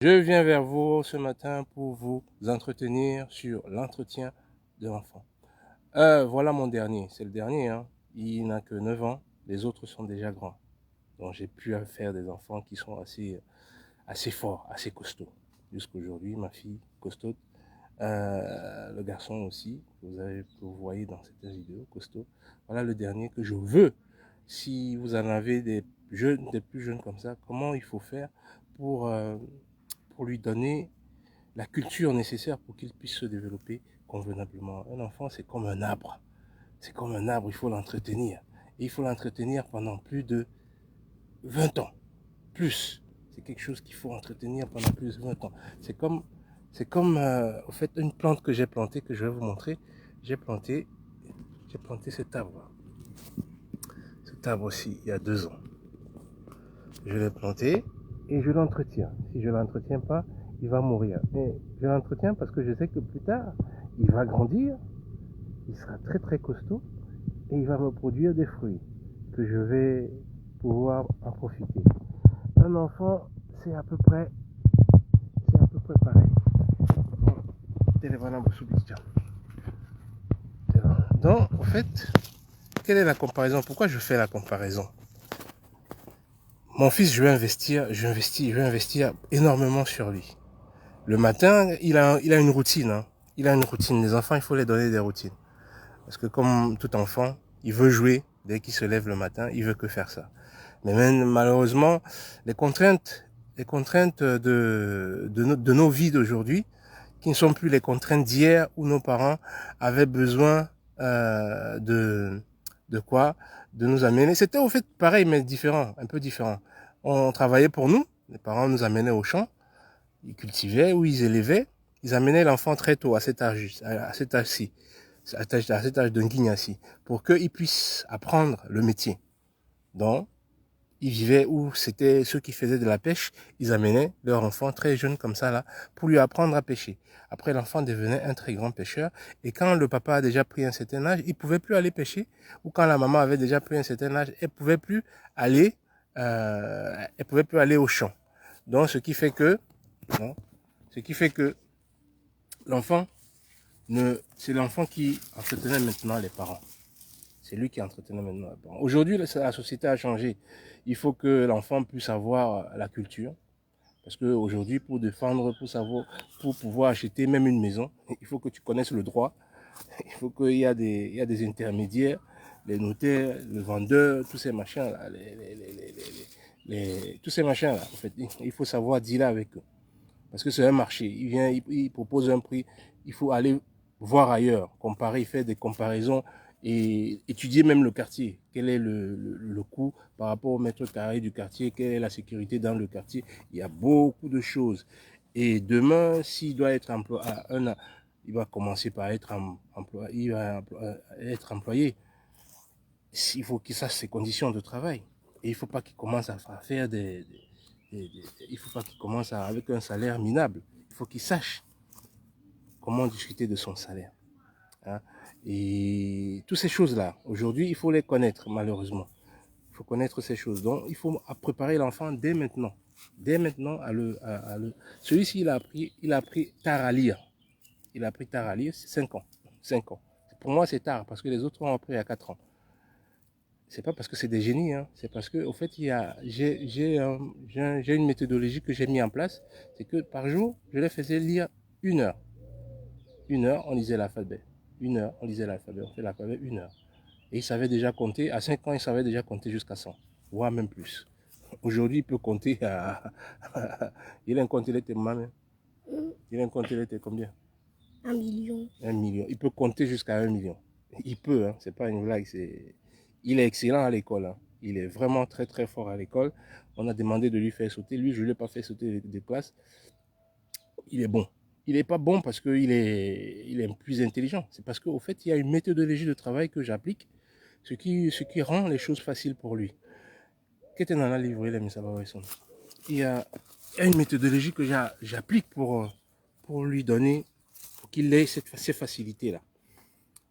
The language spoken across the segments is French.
Je viens vers vous ce matin pour vous entretenir sur l'entretien de l'enfant. Voilà mon dernier, c'est le dernier, hein. Il n'a que 9 ans, les autres sont déjà grands. Donc j'ai pu faire des enfants qui sont assez forts, assez costauds. Jusqu'aujourd'hui, ma fille costaud, le garçon aussi, vous voyez dans cette vidéo, costaud. Voilà le dernier que je veux. Si vous en avez des jeunes, des plus jeunes comme ça, comment il faut faire pour, euh, pour lui donner la culture nécessaire pour qu'il puisse se développer convenablement. Un enfant, c'est comme un arbre. C'est comme un arbre, il faut l'entretenir. Et il faut l'entretenir pendant plus de 20 ans. Plus. C'est quelque chose qu'il faut entretenir pendant plus de 20 ans. Au fait, une plante que j'ai plantée, que je vais vous montrer. J'ai planté cet arbre. Cet arbre aussi, il y a 2 ans. Je l'ai planté et je l'entretiens. Si je ne l'entretiens pas, il va mourir. Mais je l'entretiens parce que je sais que plus tard, il va grandir, il sera très très costaud et il va me produire des fruits que je vais pouvoir en profiter. Un enfant, c'est à peu près pareil. Donc, en fait, quelle est la comparaison? Pourquoi je fais la comparaison? Mon fils, je vais investir énormément sur lui. Le matin, il a une routine, hein. Il a une routine. Les enfants, il faut les donner des routines. Parce que comme tout enfant, il veut jouer dès qu'il se lève le matin, il veut que faire ça. Mais même, malheureusement, les contraintes de nos vies d'aujourd'hui, qui ne sont plus les contraintes d'hier où nos parents avaient besoin de quoi? De nous amener. C'était au fait pareil, mais différent, un peu différent. On travaillait pour nous, les parents nous amenaient au champ, ils cultivaient ou ils élevaient, ils amenaient l'enfant très tôt à cet âge-ci, à cet âge d'un guignassi, pour qu'il puisse apprendre le métier. Donc, ils vivaient où c'était ceux qui faisaient de la pêche, ils amenaient leur enfant très jeune comme ça là, pour lui apprendre à pêcher. Après, l'enfant devenait un très grand pêcheur, et quand le papa a déjà pris un certain âge, il pouvait plus aller pêcher, ou quand la maman avait déjà pris un certain âge, elle pouvait plus aller au champ. Donc, non, ce qui fait que l'enfant c'est l'enfant qui entretenait maintenant les parents. C'est lui qui entretenait maintenant les parents. Aujourd'hui, la société a changé. Il faut que l'enfant puisse avoir la culture. Parce qu'aujourd'hui, pour pouvoir acheter même une maison, il faut que tu connaisses le droit. Il faut qu'il y a des intermédiaires, les notaires, le vendeur, tous ces machins-là. Tous ces machins-là, en fait, il faut savoir dealer avec eux. Parce que c'est un marché. Il propose un prix. Il faut aller voir ailleurs, comparer, faire des comparaisons et étudier même le quartier. Quel est le coût par rapport au mètre carré du quartier? Quelle est la sécurité dans le quartier? Il y a beaucoup de choses. Et demain, s'il doit être employé, il va commencer par être employé. Il va être employé. Il faut qu'il sache ses conditions de travail. Et il ne faut pas qu'il commence à faire il ne faut pas qu'il commence avec un salaire minable. Il faut qu'il sache comment discuter de son salaire. Hein. Et toutes ces choses-là, aujourd'hui, il faut les connaître, malheureusement. Il faut connaître ces choses. Donc, il faut préparer l'enfant dès maintenant. Dès maintenant, celui-ci, il a appris tard à lire. Il a appris tard à lire, c'est 5 ans. 5 ans. Pour moi, c'est tard, parce que les autres ont appris à 4 ans. C'est pas parce que c'est des génies, hein. C'est parce que, au fait, j'ai une méthodologie que j'ai mis en place. C'est que par jour, je les faisais lire 1 heure. 1 heure, on lisait l'alphabet. 1 heure, on lisait l'alphabet. On fait l'alphabet 1 heure. Et il savait déjà compter. À 5 ans, il savait déjà compter jusqu'à 100, voire même plus. Aujourd'hui, il peut compter à. Il a un compte, il était mal. Il a un compte, il était combien? 1 million. 1 million. Il peut compter jusqu'à 1 million. Il peut, hein. C'est pas une blague. Il est excellent à l'école. Hein. Il est vraiment très très fort à l'école. On a demandé de lui faire sauter. Lui, je ne lui ai pas fait sauter des classes. Il est bon. Il n'est pas bon parce qu'il est plus intelligent. C'est parce qu'au fait, il y a une méthodologie de travail que j'applique, ce qui rend les choses faciles pour lui. Qu'est-ce qu'on a livré, il y a une méthodologie que j'applique pour lui donner, pour qu'il ait ces facilités-là.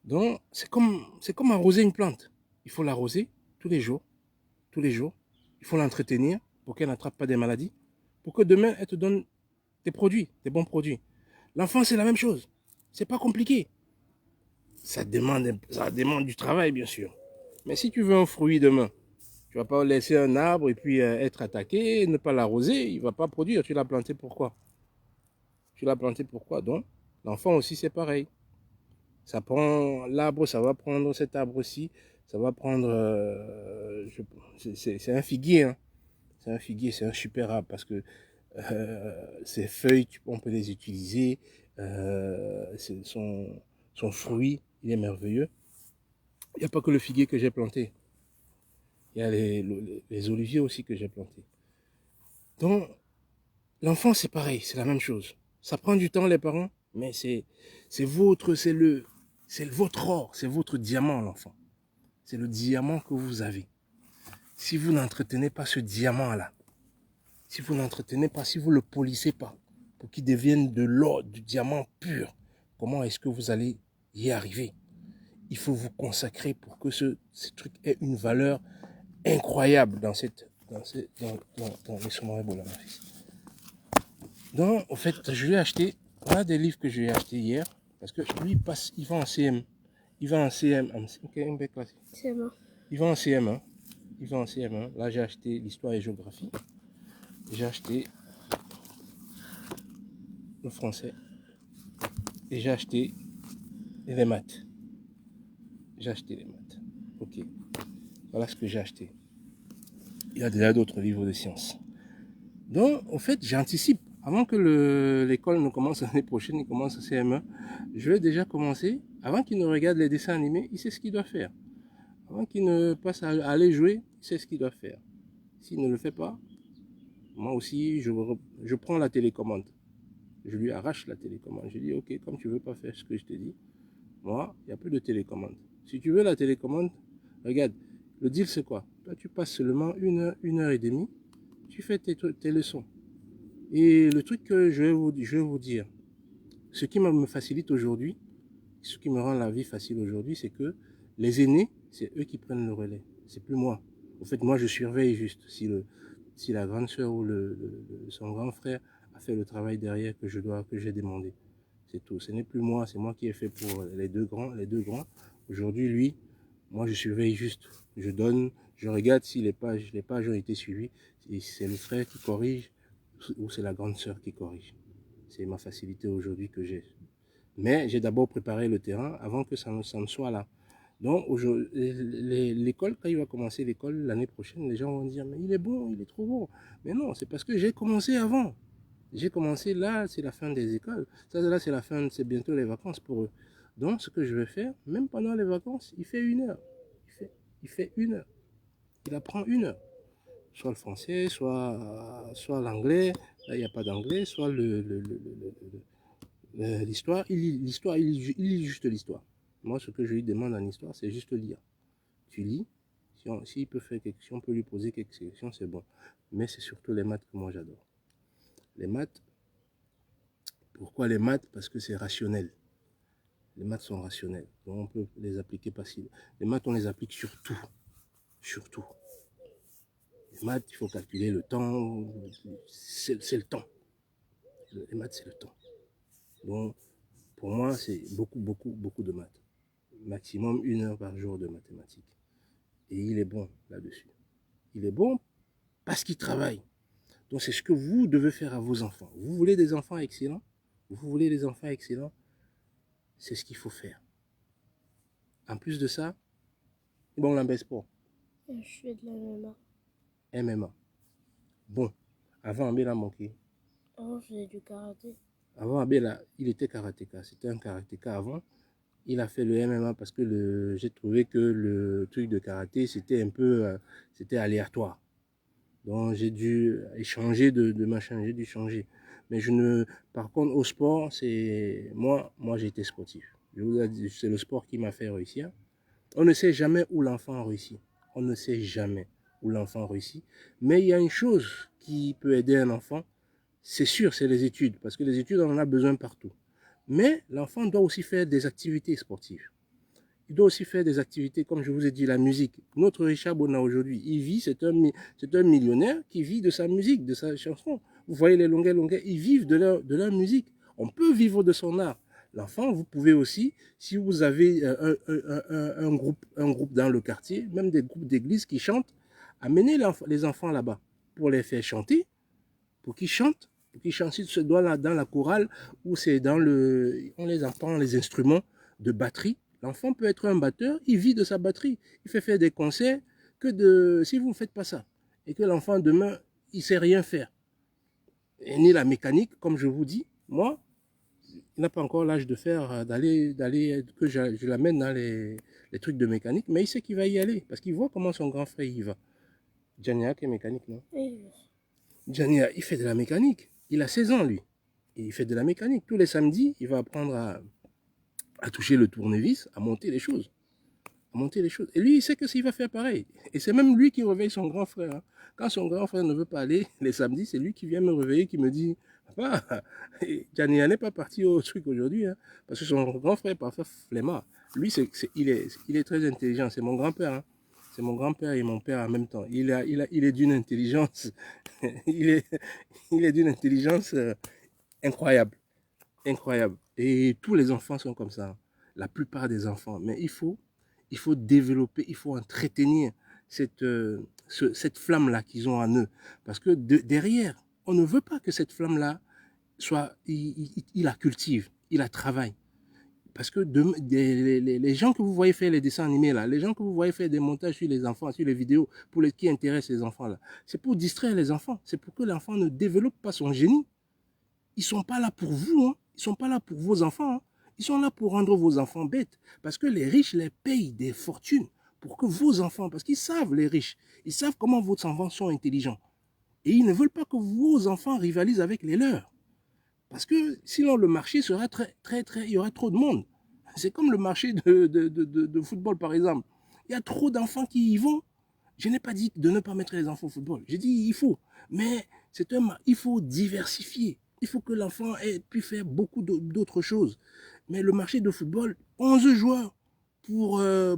Donc, c'est comme arroser une plante. Il faut l'arroser tous les jours. Tous les jours. Il faut l'entretenir pour qu'elle n'attrape pas des maladies. Pour que demain, elle te donne tes produits, tes bons produits. L'enfant, c'est la même chose. C'est pas compliqué. Ça demande du travail, bien sûr. Mais si tu veux un fruit demain, tu vas pas laisser un arbre et puis être attaqué, ne pas l'arroser, il va pas produire. Tu l'as planté pourquoi? Tu l'as planté pourquoi? Donc, l'enfant aussi, c'est pareil. Ça prend l'arbre, ça va prendre cet arbre-ci, ça va prendre... c'est un figuier, hein. C'est un figuier, c'est un super arbre parce que ses feuilles, on peut les utiliser. Son fruit, il est merveilleux. Il n'y a pas que le figuier que j'ai planté. Il y a les oliviers aussi que j'ai plantés. Donc, l'enfant, c'est pareil, c'est la même chose. Ça prend du temps, les parents, mais c'est votre or, c'est votre diamant, l'enfant. C'est le diamant que vous avez. Si vous n'entretenez pas ce diamant-là, si vous n'entretenez pas, si vous ne le polissez pas, pour qu'il devienne de l'or, du diamant pur, comment est-ce que vous allez y arriver? Il faut vous consacrer pour que ce truc ait une valeur incroyable dans les Somarebola, mon fils. Donc, en fait, je lui ai acheté, voilà des livres que je lui ai achetés hier, parce que lui, il va en CM. Il va en CM. CM1. Il va en CM1. Il va en CM1. Là, j'ai acheté l'histoire et géographie. J'ai acheté le français. Et j'ai acheté les maths. J'ai acheté les maths. Ok. Voilà ce que j'ai acheté. Il y a déjà d'autres livres de sciences. Donc, en fait, j'anticipe. Avant que l'école ne commence l'année prochaine, il commence au CM1, je vais déjà commencer. Avant qu'il ne regarde les dessins animés, il sait ce qu'il doit faire. Avant qu'il ne passe à aller jouer, il sait ce qu'il doit faire. S'il ne le fait pas, moi aussi, je prends la télécommande. Je lui arrache la télécommande. Je dis, ok, comme tu ne veux pas faire ce que je te dis, moi, il n'y a plus de télécommande. Si tu veux la télécommande, regarde, le deal c'est quoi? Toi, tu passes seulement une heure et demie, tu fais tes leçons. Et le truc que je vais vous dire, ce qui me facilite aujourd'hui, ce qui me rend la vie facile aujourd'hui, c'est que les aînés, c'est eux qui prennent le relais. C'est plus moi. En fait, moi, je surveille juste si la grande sœur ou son grand frère a fait le travail derrière que j'ai demandé. C'est tout. Ce n'est plus moi, c'est moi qui ai fait pour les deux grands. Aujourd'hui, lui, moi, je surveille juste. Je donne, je regarde si les pages ont été suivies. Si c'est le frère qui corrige ou c'est la grande sœur qui corrige. C'est ma facilité aujourd'hui que j'ai. Mais j'ai d'abord préparé le terrain avant que ça ne soit là. Donc, l'école, quand il va commencer l'école l'année prochaine, les gens vont dire, mais il est bon, il est trop bon. Mais non, c'est parce que j'ai commencé avant. J'ai commencé là, c'est la fin des écoles. Ça, là, c'est bientôt les vacances pour eux. Donc, ce que je vais faire, même pendant les vacances, il fait 1 heure. Il fait 1 heure. Il apprend 1 heure. Soit le français, soit l'anglais. Là, il n'y a pas d'anglais. Soit l'histoire. Il lit juste l'histoire. Moi, ce que je lui demande en histoire, c'est juste lire. Tu lis. Si on peut lui poser quelques questions, c'est bon. Mais c'est surtout les maths que moi j'adore. Les maths, pourquoi les maths? Parce que c'est rationnel. Les maths sont rationnels. Donc on peut les appliquer facilement. Les maths, on les applique sur tout. Sur tout. Les maths, il faut calculer le temps. C'est le temps. Les maths, c'est le temps. Donc, pour moi, c'est beaucoup de maths. Maximum 1 heure par jour de mathématiques. Et il est bon là-dessus. Il est bon parce qu'il travaille. Donc, c'est ce que vous devez faire à vos enfants. Vous voulez des enfants excellents? Vous voulez des enfants excellents? C'est ce qu'il faut faire. En plus de ça, bon, l'ambé sport. Je fais de la MMA. MMA. Bon, avant, Ambé l'a manqué. Avant, je faisais du karaté. Avant, Ambé, il était karatéka. C'était un karatéka avant. Il a fait le MMA parce que j'ai trouvé que le truc de karaté, c'était un peu c'était aléatoire. Donc, j'ai dû échanger de machin, j'ai dû changer. Mais par contre, au sport, moi, j'ai été sportif. Je vous ai dit, c'est le sport qui m'a fait réussir. On ne sait jamais où l'enfant réussit. On ne sait jamais où l'enfant réussit. Mais il y a une chose qui peut aider un enfant, c'est sûr, c'est les études. Parce que les études, on en a besoin partout. Mais l'enfant doit aussi faire des activités sportives. Il doit aussi faire des activités, comme je vous ai dit, la musique. Notre Richard Bona aujourd'hui, il vit, c'est un millionnaire qui vit de sa musique, de sa chanson. Vous voyez les longuets, ils vivent de leur musique. On peut vivre de son art. L'enfant, vous pouvez aussi, si vous avez un groupe dans le quartier, même des groupes d'église qui chantent, amenez les enfants là-bas pour les faire chanter, pour qu'ils chantent. Si ce doit dans la chorale ou c'est dans on les entend les instruments de batterie. L'enfant peut être un batteur, il vit de sa batterie. Il fait faire des concerts si vous ne faites pas ça. Et que l'enfant demain, il ne sait rien faire. Et ni la mécanique, comme je vous dis, moi, il n'a pas encore l'âge de faire, que je l'amène dans les trucs de mécanique, mais il sait qu'il va y aller, parce qu'il voit comment son grand frère y va. Jania qui est mécanique, non? Oui. Jania, il fait de la mécanique. Il a 16 ans, lui. Et il fait de la mécanique. Tous les samedis, il va apprendre à toucher le tournevis, à monter les choses. Et lui, il sait que s'il va faire pareil. Et c'est même lui qui réveille son grand frère. Hein. Quand son grand frère ne veut pas aller les samedis, c'est lui qui vient me réveiller, qui me dit, papa, Jania n'est pas parti au truc aujourd'hui, hein, parce que son grand frère est parfois flemmard. Lui, il est très intelligent. C'est mon grand-père. Hein. C'est mon grand-père et mon père en même temps. Il est d'une intelligence, il est d'une intelligence incroyable. Et tous les enfants sont comme ça. La plupart des enfants. Mais il faut développer, il faut entretenir cette flamme-là qu'ils ont en eux. Parce que derrière, on ne veut pas que cette flamme-là il la cultive, il la travaille. Parce que les gens que vous voyez faire les dessins animés là, les gens que vous voyez faire des montages sur les enfants, sur les vidéos, qui intéressent les enfants là, c'est pour distraire les enfants. C'est pour que l'enfant ne développe pas son génie. Ils ne sont pas là pour vous, hein. Ils ne sont pas là pour vos enfants. Hein. Ils sont là pour rendre vos enfants bêtes. Parce que les riches les payent des fortunes pour que vos enfants, parce qu'ils savent les riches, ils savent comment vos enfants sont intelligents. Et ils ne veulent pas que vos enfants rivalisent avec les leurs. Parce que sinon, le marché sera il y aura trop de monde. C'est comme le marché de football, par exemple. Il y a trop d'enfants qui y vont. Je n'ai pas dit de ne pas mettre les enfants au football. J'ai dit il faut. Mais il faut diversifier. Il faut que l'enfant puisse faire beaucoup d'autres choses. Mais le marché de football, 11 joueurs je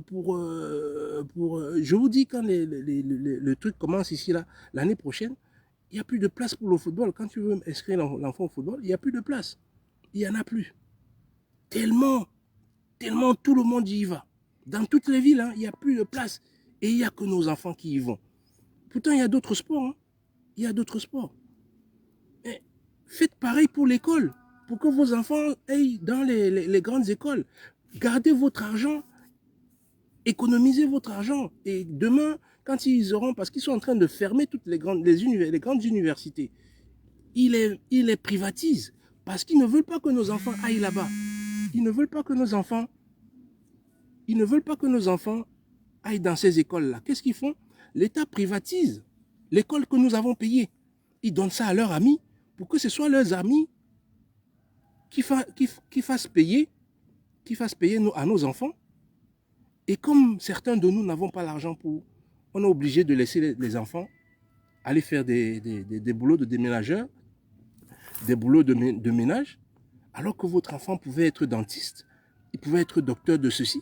vous dis, quand le truc commence ici, là, l'année prochaine, il n'y a plus de place pour le football. Quand tu veux inscrire l'enfant au football, il n'y a plus de place. Il n'y en a plus. Tellement tout le monde y va. Dans toutes les villes, hein, il n'y a plus de place. Et il n'y a que nos enfants qui y vont. Pourtant, il y a d'autres sports. Hein. Il y a d'autres sports. Mais faites pareil pour l'école. Pour que vos enfants aillent dans les grandes écoles. Gardez votre argent. Économisez votre argent. Et demain, quand ils auront, parce qu'ils sont en train de fermer toutes les grandes universités, ils les privatisent. Parce qu'ils ne veulent pas que nos enfants aillent là-bas. Ils ne veulent pas que nos enfants aillent dans ces écoles-là. Qu'est-ce qu'ils font? L'État privatise l'école que nous avons payée. Ils donnent ça à leurs amis pour que ce soit leurs amis qui fassent payer à nos enfants. Et comme certains de nous n'avons pas l'argent on est obligé de laisser les enfants aller faire des boulots de déménageurs, des boulots de ménage, alors que votre enfant pouvait être dentiste, il pouvait être docteur de ceci,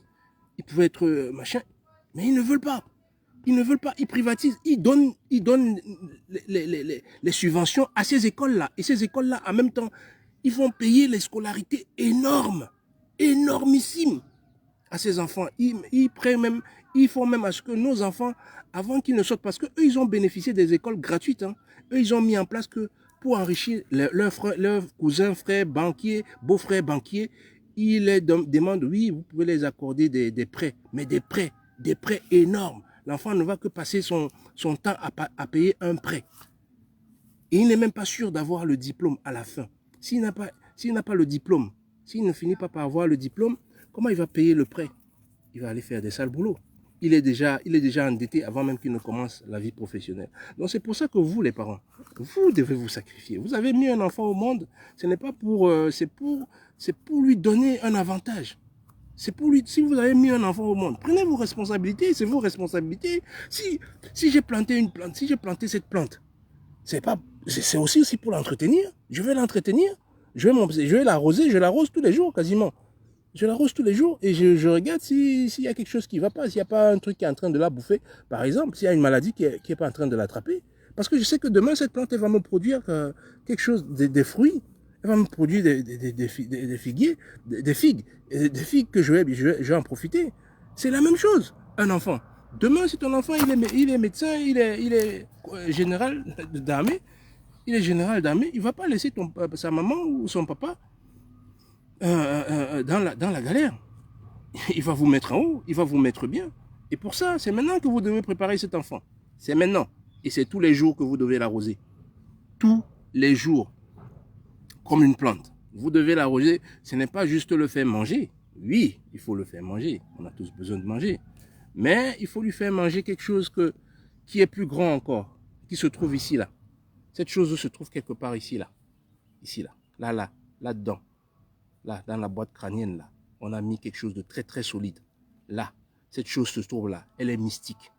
il pouvait être machin, mais ils ne veulent pas. Ils ne veulent pas, ils privatisent, ils donnent les subventions à ces écoles-là. Et ces écoles-là, en même temps, ils vont payer les scolarités énormes, énormissimes à ces enfants. Ils font même à ce que nos enfants, avant qu'ils ne sortent, parce qu'eux, ils ont bénéficié des écoles gratuites. Hein. Eux, ils ont mis en place que pour enrichir leurs cousins, frères, banquiers, beaux-frères, banquiers, ils les demandent, oui, vous pouvez les accorder des prêts, mais des prêts énormes. L'enfant ne va que passer son temps à payer un prêt. Et il n'est même pas sûr d'avoir le diplôme à la fin. S'il n'a pas le diplôme, s'il ne finit pas par avoir le diplôme, comment il va payer le prêt? Il va aller faire des sales boulots. Il est déjà endetté avant même qu'il ne commence la vie professionnelle. Donc c'est pour ça que vous, les parents, vous devez vous sacrifier. Vous avez mis un enfant au monde, ce n'est pas c'est pour lui donner un avantage. C'est pour lui, si vous avez mis un enfant au monde, prenez vos responsabilités, c'est vos responsabilités. Si j'ai planté une plante, si j'ai planté cette plante, c'est aussi pour l'entretenir. Je vais l'entretenir, je vais l'arroser, je l'arrose tous les jours quasiment. Je l'arrose tous les jours et je regarde s'il y a quelque chose qui ne va pas, s'il n'y a pas un truc qui est en train de la bouffer. Par exemple, s'il y a une maladie qui n'est pas en train de l'attraper, Parce que je sais que demain, cette plante, elle va me produire quelque chose, des fruits. Elle va me produire des figuiers, des figues. Et des figues que je vais en profiter. C'est la même chose, un enfant. Demain, si ton enfant, il est médecin, il est général d'armée, il est général d'armée, il ne va pas laisser sa maman ou son papa dans la galère. Il va vous mettre en haut, il va vous mettre bien. Et pour ça, c'est maintenant que vous devez préparer cet enfant. C'est maintenant. Et c'est tous les jours que vous devez l'arroser. Tous les jours. Comme une plante. Vous devez l'arroser. Ce n'est pas juste le faire manger. Oui, il faut le faire manger. On a tous besoin de manger. Mais il faut lui faire manger quelque chose qui est plus grand encore. Qui se trouve ici, là. Cette chose se trouve quelque part ici, là. Ici, là. Là-dedans. Là, dans la boîte crânienne, là. On a mis quelque chose de très, très solide. Là. Cette chose se trouve là. Elle est mystique.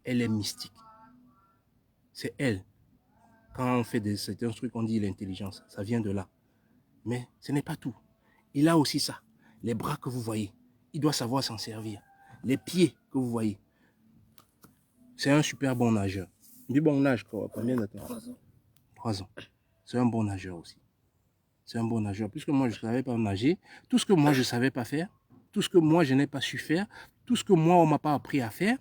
Elle est mystique. C'est elle. Quand on fait certains trucs, on dit l'intelligence. Ça vient de là. Mais ce n'est pas tout. Il a aussi ça. Les bras que vous voyez. Il doit savoir s'en servir. Les pieds que vous voyez. C'est un super bon nageur. Du bon nage, combien de temps? 3 ans. 3 ans. C'est un bon nageur aussi. C'est un bon nageur. Puisque moi, je ne savais pas nager. Tout ce que moi, je ne savais pas faire. Tout ce que moi, je n'ai pas su faire. Tout ce que moi, on ne m'a pas appris à faire.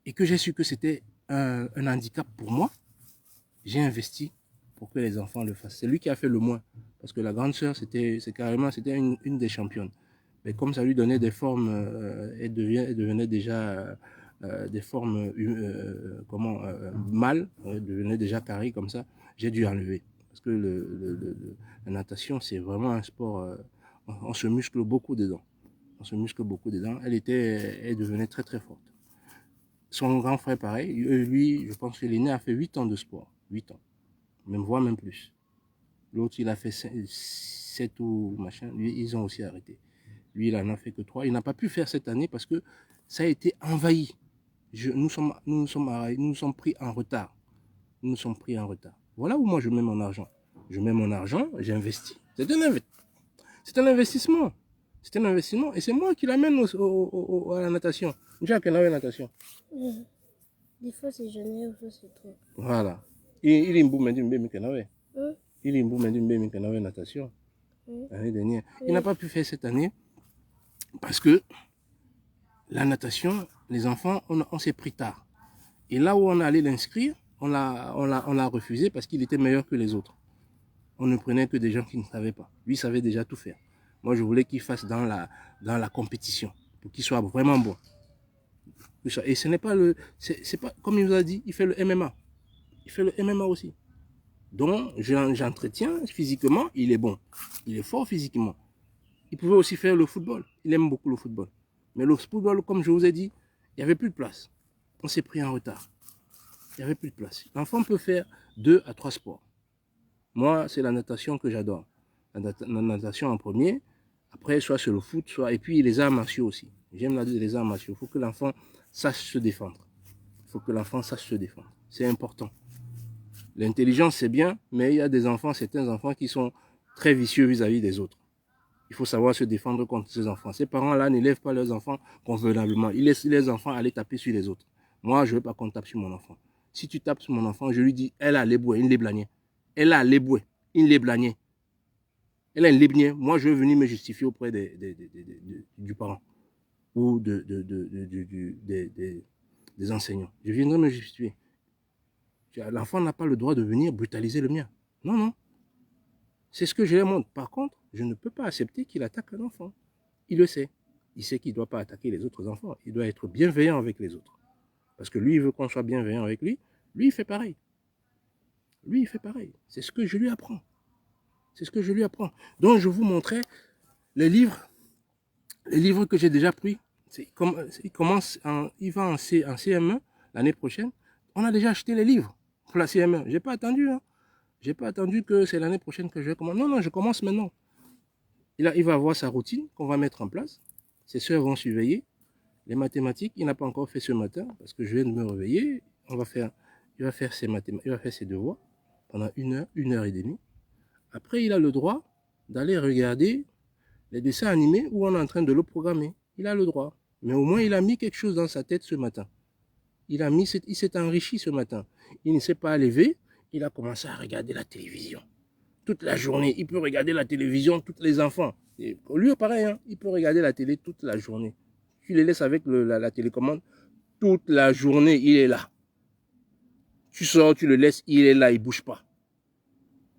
Et que j'ai su que c'était un handicap pour moi. J'ai investi pour que les enfants le fassent. C'est lui qui a fait le moins. Parce que la grande sœur, c'était une des championnes. Mais comme ça lui donnait des formes, elle devenait déjà des formes mâles, elle devenait déjà carrée comme ça. J'ai dû enlever. Parce que la natation, c'est vraiment un sport, on se muscle beaucoup dedans. On se muscle beaucoup dedans. Elle devenait très très forte. Son grand frère, pareil, lui, je pense que l'aîné a fait 8 ans de sport. 8 ans. Même voire même plus. L'autre, il a fait 7 ou machin. Lui, ils ont aussi arrêté. Lui, il en a fait que 3. Il n'a pas pu faire cette année parce que ça a été envahi. Nous sommes pris en retard. Nous sommes pris en retard. Voilà où moi je mets mon argent. Je mets mon argent, j'investis. C'est un investissement. C'est un investissement. Et c'est moi qui l'amène à la natation. Déjà qu'elle a la natation. Des fois c'est gêné, des fois c'est trop. Voilà. Il est une boum, il est une natation. L'année dernière. Il n'a pas pu faire cette année parce que la natation, les enfants, on s'est pris tard. Et là où on allait l'inscrire, on l'a refusé parce qu'il était meilleur que les autres. On ne prenait que des gens qui ne savaient pas. Lui il savait déjà tout faire. Moi, je voulais qu'il fasse dans la compétition pour qu'il soit vraiment bon. Et ce n'est pas c'est pas, comme il nous a dit, il fait le MMA. Il fait le MMA aussi. Donc, j'entretiens physiquement, il est bon. Il est fort physiquement. Il pouvait aussi faire le football. Il aime beaucoup le football. Mais le football, comme je vous ai dit, il n'y avait plus de place. On s'est pris en retard. Il n'y avait plus de place. L'enfant peut faire 2 à 3 sports. Moi, c'est la natation que j'adore. La natation en premier. Après, soit c'est le foot, soit... Et puis les arts martiaux aussi. J'aime les arts martiaux. Il faut que l'enfant sache se défendre. Il faut que l'enfant sache se défendre. C'est important. L'intelligence, c'est bien, mais il y a certains enfants qui sont très vicieux vis-à-vis des autres. Il faut savoir se défendre contre ces enfants. Ces parents-là n'élèvent pas leurs enfants convenablement. Ils laissent les enfants aller taper sur les autres. Moi, je ne veux pas qu'on tape sur mon enfant. Si tu tapes sur mon enfant, je lui dis, elle a les bouets, il les blagnait. Elle a les bouets, il les blagnait. Elle a un libnien. Moi, je veux venir me justifier auprès du parent ou des enseignants. Je viendrai me justifier. L'enfant n'a pas le droit de venir brutaliser le mien. Non, non. C'est ce que je lui montre. Par contre, je ne peux pas accepter qu'il attaque un enfant. Il le sait. Il sait qu'il ne doit pas attaquer les autres enfants. Il doit être bienveillant avec les autres. Parce que lui, il veut qu'on soit bienveillant avec lui. Lui, il fait pareil. Lui, il fait pareil. C'est ce que je lui apprends. C'est ce que je lui apprends. Donc, je vous montrais les livres que j'ai déjà pris. Il va en CM1 l'année prochaine. On a déjà acheté les livres pour la CM1. Je n'ai pas attendu. Je n'ai pas attendu que c'est l'année prochaine que je commence. Non, non, je commence maintenant. Il va avoir sa routine qu'on va mettre en place. Ses soeurs vont surveiller. Les mathématiques, il n'a pas encore fait ce matin parce que je viens de me réveiller. Il va faire ses devoirs pendant 1 heure et demie. Après, il a le droit d'aller regarder les dessins animés où on est en train de le programmer. Il a le droit. Mais au moins, il a mis quelque chose dans sa tête ce matin. Il s'est enrichi ce matin. Il ne s'est pas levé. Il a commencé à regarder la télévision. Toute la journée, il peut regarder la télévision, tous les enfants. Et lui, pareil, hein, il peut regarder la télé toute la journée. Tu les laisses avec la télécommande, toute la journée, il est là. Tu sors, tu le laisses, il est là, il ne bouge pas.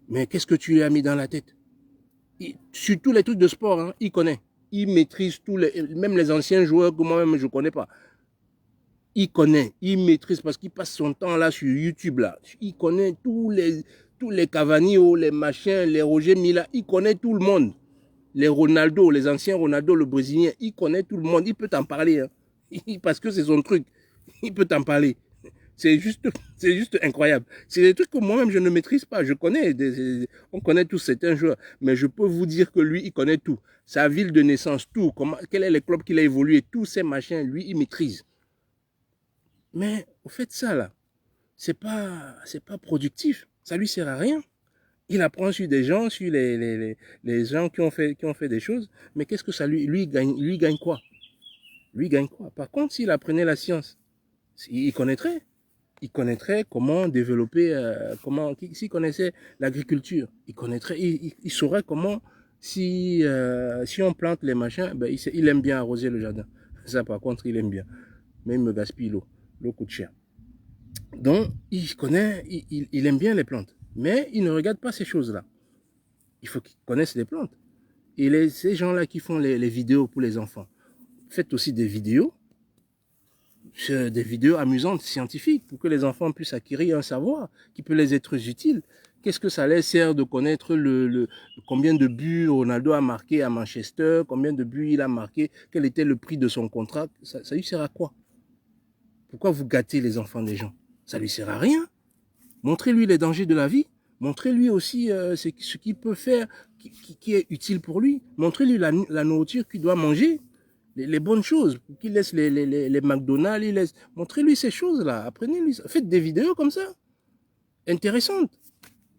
Mais qu'est-ce que tu lui as mis dans la tête? Sur tous les trucs de sport, hein, il connaît. Il maîtrise même les anciens joueurs que moi-même je ne connais pas. Il connaît, il maîtrise parce qu'il passe son temps là sur YouTube là. Il connaît tous les Cavani, les machins, les Roger Mila, il connaît tout le monde. Les Ronaldo, les anciens Ronaldo, le Brésilien, il connaît tout le monde. Il peut t'en parler, hein. Parce que c'est son truc. Il peut t'en parler. C'est juste incroyable. C'est des trucs que moi-même je ne maîtrise pas. Je connais, on connaît tous certains joueurs, mais je peux vous dire que lui, il connaît tout. Sa ville de naissance, tout. Quel est le club qu'il a évolué, tous ces machins, lui, il maîtrise. Mais au fait ça là, c'est pas productif. Ça lui sert à rien. Il apprend sur des gens, sur les gens qui ont fait des choses. Mais qu'est-ce que ça lui gagne quoi? Lui gagne quoi? Par contre, s'il apprenait la science, il connaîtrait. Il connaîtrait comment développer, s'il connaissait l'agriculture, il connaîtrait, il saurait comment, si on plante les machins, ben il aime bien arroser le jardin. Ça, par contre, il aime bien. Mais il me gaspille l'eau. L'eau coûte cher. Donc, il connaît, il aime bien les plantes. Mais il ne regarde pas ces choses-là. Il faut qu'il connaisse les plantes. Et ces gens-là qui font les vidéos pour les enfants, faites aussi des vidéos amusantes, scientifiques, pour que les enfants puissent acquérir un savoir qui peut les être utile. Qu'est-ce que ça les sert de connaître combien de buts Ronaldo a marqué à Manchester, combien de buts il a marqué, quel était le prix de son contrat, ça lui sert à quoi? Pourquoi vous gâtez les enfants des gens? Ça lui sert à rien. Montrez-lui les dangers de la vie. Montrez-lui aussi ce qu'il peut faire qui est utile pour lui. Montrez-lui la nourriture qu'il doit manger. Les bonnes choses. Qu'il laisse les McDonald's. Montrez-lui ces choses-là. Apprenez-lui. Faites des vidéos comme ça. Intéressantes.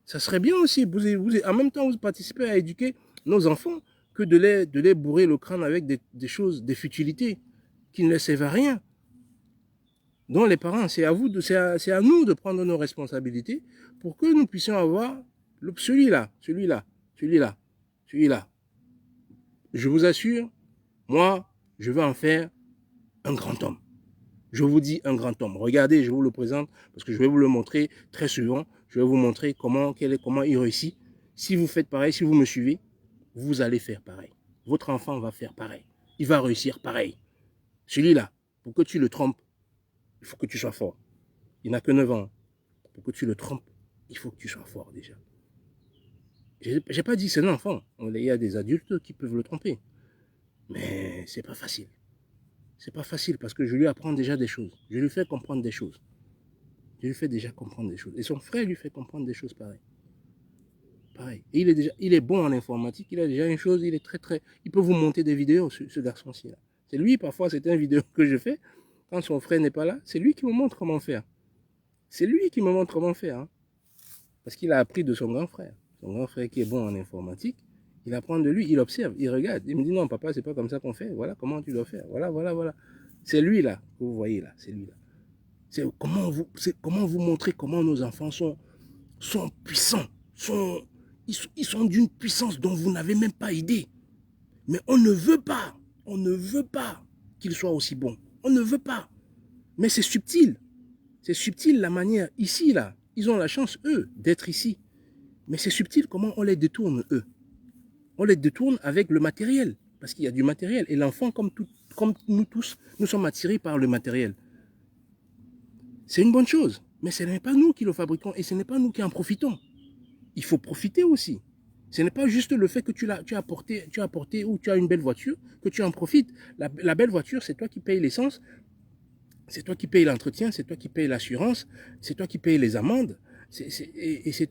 Ça serait bien aussi. En même temps, vous participez à éduquer nos enfants que de les bourrer le crâne avec des choses, des futilités qui ne les servent à rien. Donc les parents, c'est à nous de prendre nos responsabilités pour que nous puissions avoir celui-là. Je vous assure, moi, je vais en faire un grand homme. Je vous dis un grand homme. Regardez, je vous le présente parce que je vais vous le montrer très souvent. Je vais vous montrer comment il réussit. Si vous faites pareil, si vous me suivez, vous allez faire pareil. Votre enfant va faire pareil. Il va réussir pareil. Celui-là, pour que tu le trompes, il faut que tu sois fort. Il n'a que 9 ans. Pour que tu le trompes, il faut que tu sois fort déjà. Je n'ai pas dit que c'est un enfant. Il y a des adultes qui peuvent le tromper. Mais c'est pas facile. C'est pas facile parce que je lui apprends déjà des choses. Je lui fais comprendre des choses. Je lui fais déjà comprendre des choses. Et son frère lui fait comprendre des choses pareilles. Pareil. Et il est bon en informatique. Il a déjà une chose. Il est il peut vous monter des vidéos, ce garçon-ci là. C'est lui, parfois, c'est une vidéo que je fais. Quand son frère n'est pas là, c'est lui qui me montre comment faire. C'est lui qui me montre comment faire. Hein. Parce qu'il a appris de son grand frère. Son grand frère qui est bon en informatique, il apprend de lui, il observe, il regarde. Il me dit non, papa, c'est pas comme ça qu'on fait. Voilà comment tu dois faire. Voilà. C'est lui là, que vous voyez là. C'est lui là. C'est comment vous montrer comment nos enfants sont puissants. Ils sont d'une puissance dont vous n'avez même pas idée. Mais on ne veut pas qu'ils soient aussi bons. On ne veut pas. Mais c'est subtil. C'est subtil la manière. Ici, là, ils ont la chance, eux, d'être ici. Mais c'est subtil comment on les détourne, eux. On les détourne avec le matériel. Parce qu'il y a du matériel. Et l'enfant, comme nous tous, nous sommes attirés par le matériel. C'est une bonne chose. Mais ce n'est pas nous qui le fabriquons et ce n'est pas nous qui en profitons. Il faut profiter aussi. Ce n'est pas juste le fait que tu as apporté ou tu as une belle voiture, que tu en profites. La belle voiture, c'est toi qui payes l'essence, c'est toi qui payes l'entretien, c'est toi qui payes l'assurance, c'est toi qui payes les amendes, c'est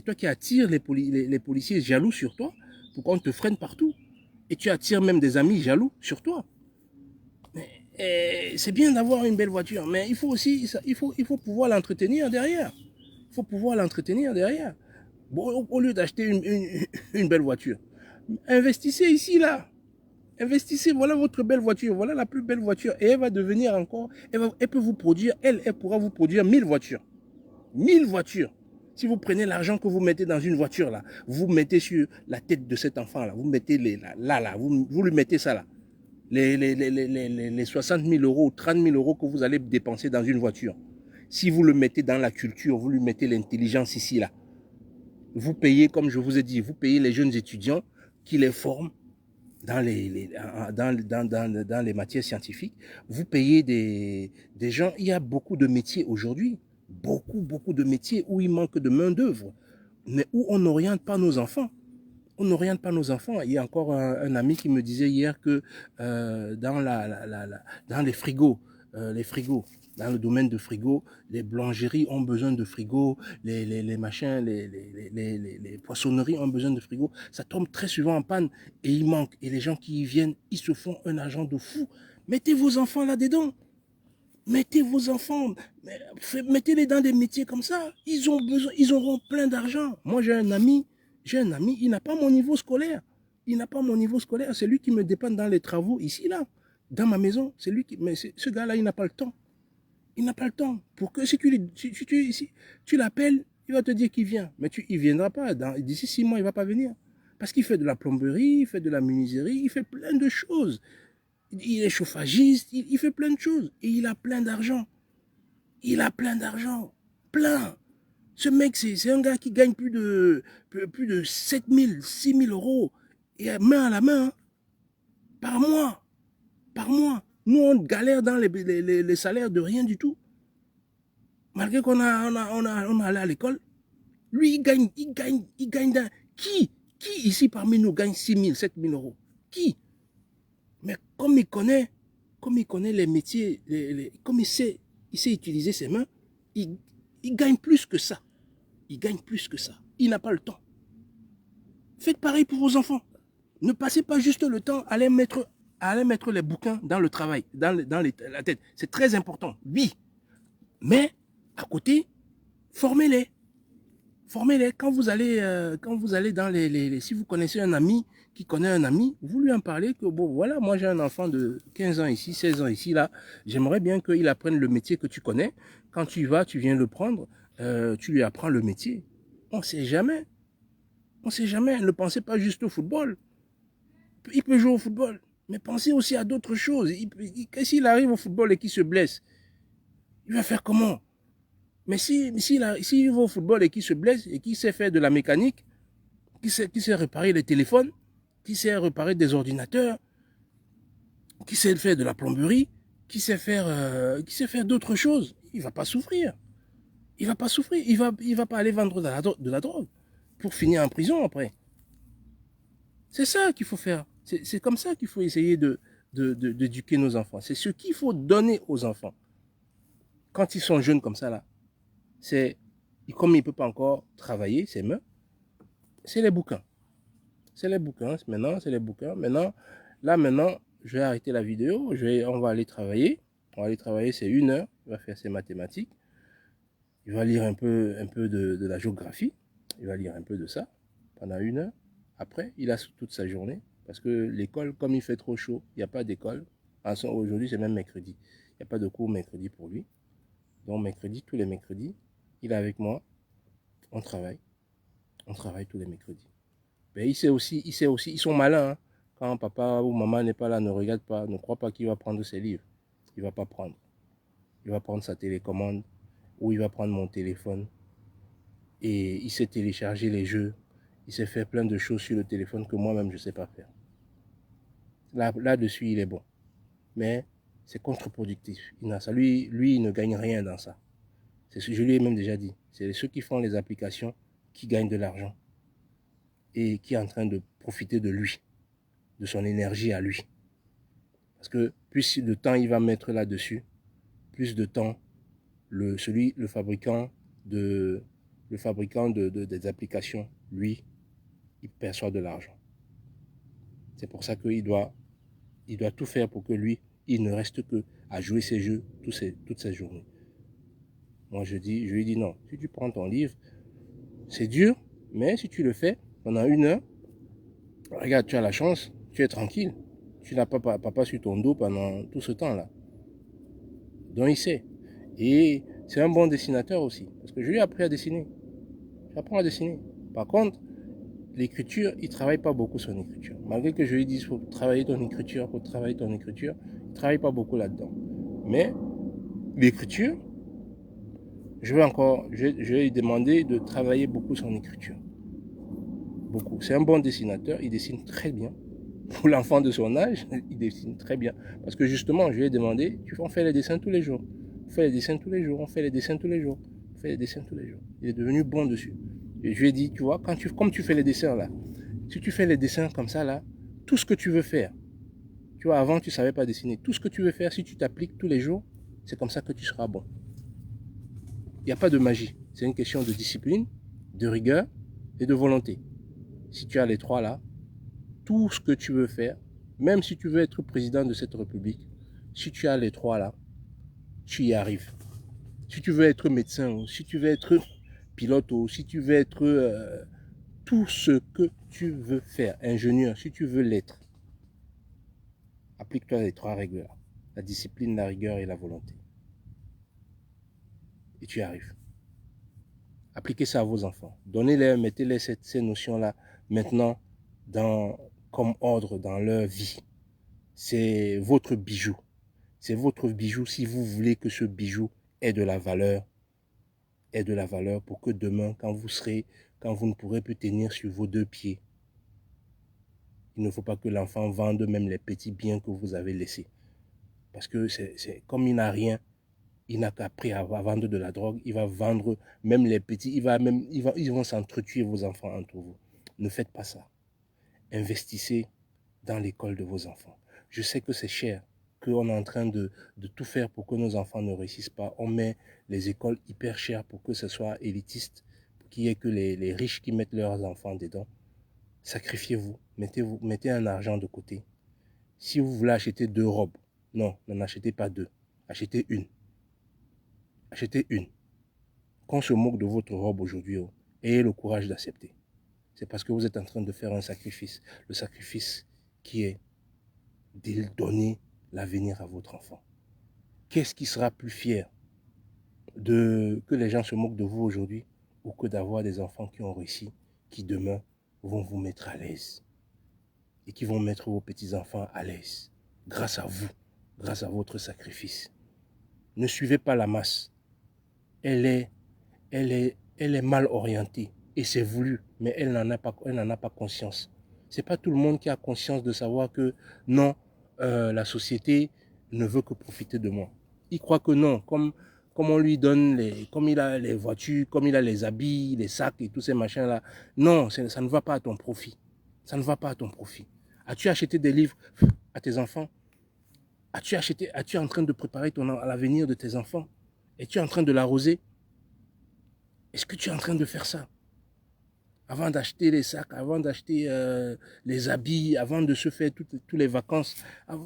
toi qui attires les policiers jaloux sur toi pour qu'on te freine partout. Et tu attires même des amis jaloux sur toi. C'est bien d'avoir une belle voiture, mais il faut aussi pouvoir l'entretenir derrière. Il faut pouvoir l'entretenir derrière. Bon, au lieu d'acheter une belle voiture, investissez ici, là. Investissez, voilà votre belle voiture, voilà la plus belle voiture. Et elle va devenir encore, elle peut vous produire, elle pourra vous produire 1000 voitures. 1000 voitures. Si vous prenez l'argent que vous mettez dans une voiture, là, vous mettez sur la tête de cet enfant-là, vous mettez là, vous lui mettez ça là. Les 60 000 euros ou 30 000 euros que vous allez dépenser dans une voiture. Si vous le mettez dans la culture, vous lui mettez l'intelligence ici, là. Vous payez, comme je vous ai dit, vous payez les jeunes étudiants qui les forment dans les matières scientifiques. Vous payez des gens. Il y a beaucoup de métiers aujourd'hui. Beaucoup de métiers où il manque de main-d'œuvre, mais où on n'oriente pas nos enfants. On n'oriente pas nos enfants. Il y a encore un ami qui me disait hier que dans les frigos, dans le domaine de frigo, les boulangeries ont besoin de frigo, les machins, les poissonneries ont besoin de frigo. Ça tombe très souvent en panne et il manque. Et les gens qui y viennent, ils se font un argent de fou. Mettez vos enfants là-dedans. Mettez vos enfants, mettez-les dans des métiers comme ça. Ils ont besoin, ils auront plein d'argent. Moi, j'ai un ami, il n'a pas mon niveau scolaire. Il n'a pas mon niveau scolaire. C'est lui qui me dépanne dans les travaux ici, là, dans ma maison. C'est lui qui, mais ce gars-là, il n'a pas le temps. Il n'a pas le temps. Pour que si tu l'appelles, il va te dire qu'il vient. Mais il ne viendra pas. D'ici 6 mois, il ne va pas venir. Parce qu'il fait de la plomberie, il fait de la menuiserie, il fait plein de choses. Il est chauffagiste, il fait plein de choses. Et il a plein d'argent. Il a plein d'argent. Plein. Ce mec, c'est un gars qui gagne plus de 7 000, 6 000 euros. Et main à la main, hein, par mois. Par mois. Nous, on galère dans les salaires de rien du tout. Malgré qu'on a allé à l'école. Lui, il gagne d'un... Qui ici parmi nous gagne 6 000, 7 000 euros? Qui? Mais comme il connaît les métiers, comme il sait utiliser ses mains, il gagne plus que ça. Il gagne plus que ça. Il n'a pas le temps. Faites pareil pour vos enfants. Ne passez pas juste le temps à aller mettre les bouquins dans le travail, dans la tête. C'est très important, oui. Mais à côté, formez-les. Formez-les. Quand vous allez dans si vous connaissez un ami qui connaît un ami, vous lui en parlez que, bon, voilà, moi j'ai un enfant de 15 ans ici, 16 ans ici, là, j'aimerais bien qu'il apprenne le métier que tu connais. Quand tu y vas, tu viens le prendre, tu lui apprends le métier. On ne sait jamais. On ne sait jamais. Ne pensez pas juste au football. Il peut jouer au football, mais pensez aussi à d'autres choses. S'il arrive au football et qu'il se blesse, il va faire comment? Mais s'il va au football et qu'il se blesse et qu'il sait faire de la mécanique, qui sait réparer les téléphones, qui sait réparer des ordinateurs, qui sait faire de la plomberie, qui sait faire d'autres choses, il ne va pas souffrir. Il ne va pas souffrir. Il va pas aller vendre de la drogue pour finir en prison après. C'est ça qu'il faut faire. C'est comme ça qu'il faut essayer d'éduquer nos enfants. C'est ce qu'il faut donner aux enfants. Quand ils sont jeunes comme ça, là, comme il ne peut pas encore travailler ses mains, c'est les bouquins. C'est les bouquins. Maintenant, c'est les bouquins. Maintenant, je vais arrêter la vidéo. On va aller travailler. On va aller travailler, c'est 1 heure. Il va faire ses mathématiques. Il va lire un peu de la géographie. Il va lire un peu de ça pendant 1 heure. Après, il a toute sa journée. Parce que l'école, comme il fait trop chaud, il n'y a pas d'école. Aujourd'hui, c'est même mercredi. Il n'y a pas de cours mercredi pour lui. Donc, mercredi, tous les mercredis, il est avec moi. On travaille. On travaille tous les mercredis. Mais il sait aussi, ils sont malins. Hein. Quand papa ou maman n'est pas là, ne regarde pas, ne croit pas qu'il va prendre ses livres. Il ne va pas prendre. Il va prendre sa télécommande ou il va prendre mon téléphone. Et il sait télécharger les jeux. Il sait faire plein de choses sur le téléphone que moi-même, je ne sais pas faire. Là-dessus, il est bon. Mais c'est contre-productif. Lui, il ne gagne rien dans ça. Je lui ai même déjà dit. C'est ceux qui font les applications qui gagnent de l'argent. Et qui est en train de profiter de lui. De son énergie à lui. Parce que plus de temps il va mettre là-dessus, plus de temps le fabricant des applications, lui, il perçoit de l'argent. C'est pour ça qu'il doit tout faire pour que lui, il ne reste que à jouer ses jeux toutes ces journées. Moi, je lui dis non. Si tu prends ton livre, c'est dur, mais si tu le fais pendant 1 heure, regarde, tu as la chance, tu es tranquille. Tu n'as pas papa sur ton dos pendant tout ce temps-là. Donc il sait. Et c'est un bon dessinateur aussi. Parce que je lui ai appris à dessiner. J'apprends à dessiner. Par contre, l'écriture, il ne travaille pas beaucoup son écriture. Malgré que je lui dise, il faut travailler ton écriture, il ne travaille pas beaucoup là-dedans. Mais l'écriture, je vais lui demander de travailler beaucoup son écriture. Beaucoup. C'est un bon dessinateur, il dessine très bien. Pour l'enfant de son âge, il dessine très bien. Parce que justement, je lui ai demandé, on fait les dessins tous les jours. On fait les dessins tous les jours, on fait les dessins tous les jours. On fait les dessins tous les jours. Il est devenu bon dessus. Et je lui ai dit, tu vois, comme tu fais les dessins là, si tu fais les dessins comme ça là, tout ce que tu veux faire, tu vois, avant tu ne savais pas dessiner, tout ce que tu veux faire, si tu t'appliques tous les jours, c'est comme ça que tu seras bon. Il n'y a pas de magie. C'est une question de discipline, de rigueur et de volonté. Si tu as les trois là, tout ce que tu veux faire, même si tu veux être président de cette république, si tu as les trois là, tu y arrives. Si tu veux être médecin, ou si tu veux être pilote, ou si tu veux être tout ce que tu veux faire, ingénieur, si tu veux l'être, applique-toi les trois règles là. La discipline, la rigueur et la volonté. Et tu y arrives. Appliquez ça à vos enfants. Donnez-les, mettez-les ces notions-là maintenant comme ordre dans leur vie. C'est votre bijou. C'est votre bijou si vous voulez que ce bijou ait de la valeur pour que demain, quand vous ne pourrez plus tenir sur vos deux pieds, il ne faut pas que l'enfant vende même les petits biens que vous avez laissés. Parce que c'est comme il n'a rien, il n'a qu'appris à vendre de la drogue, il va vendre même les petits, ils vont s'entretuer vos enfants entre vous. Ne faites pas ça. Investissez dans l'école de vos enfants. Je sais que c'est cher, qu'on est en train de tout faire pour que nos enfants ne réussissent pas. On met les écoles hyper chères pour que ce soit élitiste, pour qu'il n'y ait que les riches qui mettent leurs enfants dedans. Sacrifiez-vous, mettez un argent de côté. Si vous voulez acheter 2 robes, non, n'en achetez pas 2, achetez une. Achetez une. Qu'on se moque de votre robe aujourd'hui, ayez le courage d'accepter. C'est parce que vous êtes en train de faire un sacrifice. Le sacrifice qui est de donner l'avenir à votre enfant. Qu'est-ce qui sera plus fier que les gens se moquent de vous aujourd'hui ou que d'avoir des enfants qui ont réussi, qui demain vont vous mettre à l'aise et qui vont mettre vos petits-enfants à l'aise grâce à vous, grâce à votre sacrifice. Ne suivez pas la masse. Elle est mal orientée et c'est voulu, mais elle n'en a pas conscience. C'est pas tout le monde qui a conscience de savoir que non, la société ne veut que profiter de moi. Il croit que non, comme on lui donne comme il a les voitures, comme il a les habits, les sacs et tous ces machins là. Non, ça ne va pas à ton profit. Ça ne va pas à ton profit. As-tu acheté des livres à tes enfants? Es-tu en train de préparer l'avenir de tes enfants? Es-tu en train de l'arroser? Est-ce que tu es en train de faire ça? Avant d'acheter les sacs, avant d'acheter les habits, avant de se faire toutes les vacances,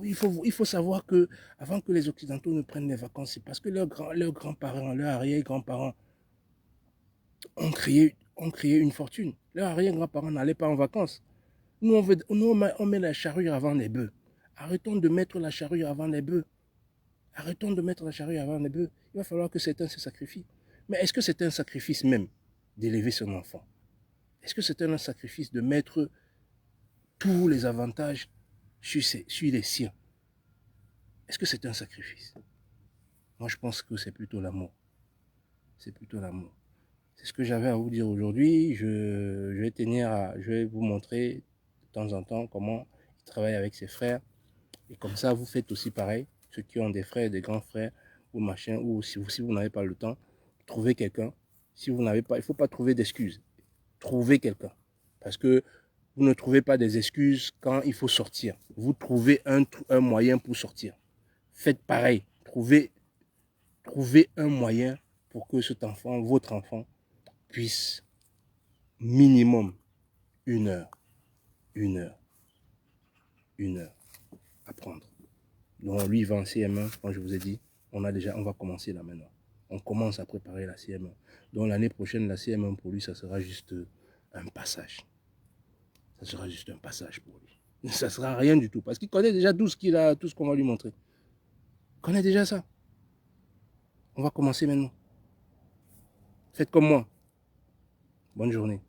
il faut savoir que avant que les Occidentaux ne prennent les vacances, c'est parce que leurs grands-parents, leurs arrière-grands-parents ont créé une fortune. Leurs arrière-grands-parents n'allaient pas en vacances. Nous, on met la charrue avant les bœufs. Arrêtons de mettre la charrue avant les bœufs. Arrêtons de mettre la charrue avant les bœufs. Il va falloir que certains se sacrifient. Mais est-ce que c'est un sacrifice même d'élever son enfant? Est-ce que c'est un sacrifice de mettre tous les avantages sur les siens? Est-ce que c'est un sacrifice? Moi, je pense que c'est plutôt l'amour. C'est plutôt l'amour. C'est ce que j'avais à vous dire aujourd'hui. Je vais vous montrer de temps en temps comment il travaille avec ses frères. Et comme ça, vous faites aussi pareil. Ceux qui ont des frères, des grands frères, ou machin, ou si vous n'avez pas le temps, trouvez quelqu'un. Si vous n'avez pas, il ne faut pas trouver d'excuses. Trouvez quelqu'un. Parce que vous ne trouvez pas des excuses quand il faut sortir. Vous trouvez un moyen pour sortir. Faites pareil. Trouvez un moyen pour que cet enfant, votre enfant, puisse minimum 1 heure apprendre. Donc lui, il va en CM1, quand je vous ai dit, on va commencer là maintenant. On commence à préparer la CM1. Donc l'année prochaine, la CM1 pour lui, ça sera juste un passage. Ça sera juste un passage pour lui. Ça ne sera rien du tout. Parce qu'il connaît déjà tout ce qu'il a, tout ce qu'on va lui montrer. Il connaît déjà ça. On va commencer maintenant. Faites comme moi. Bonne journée.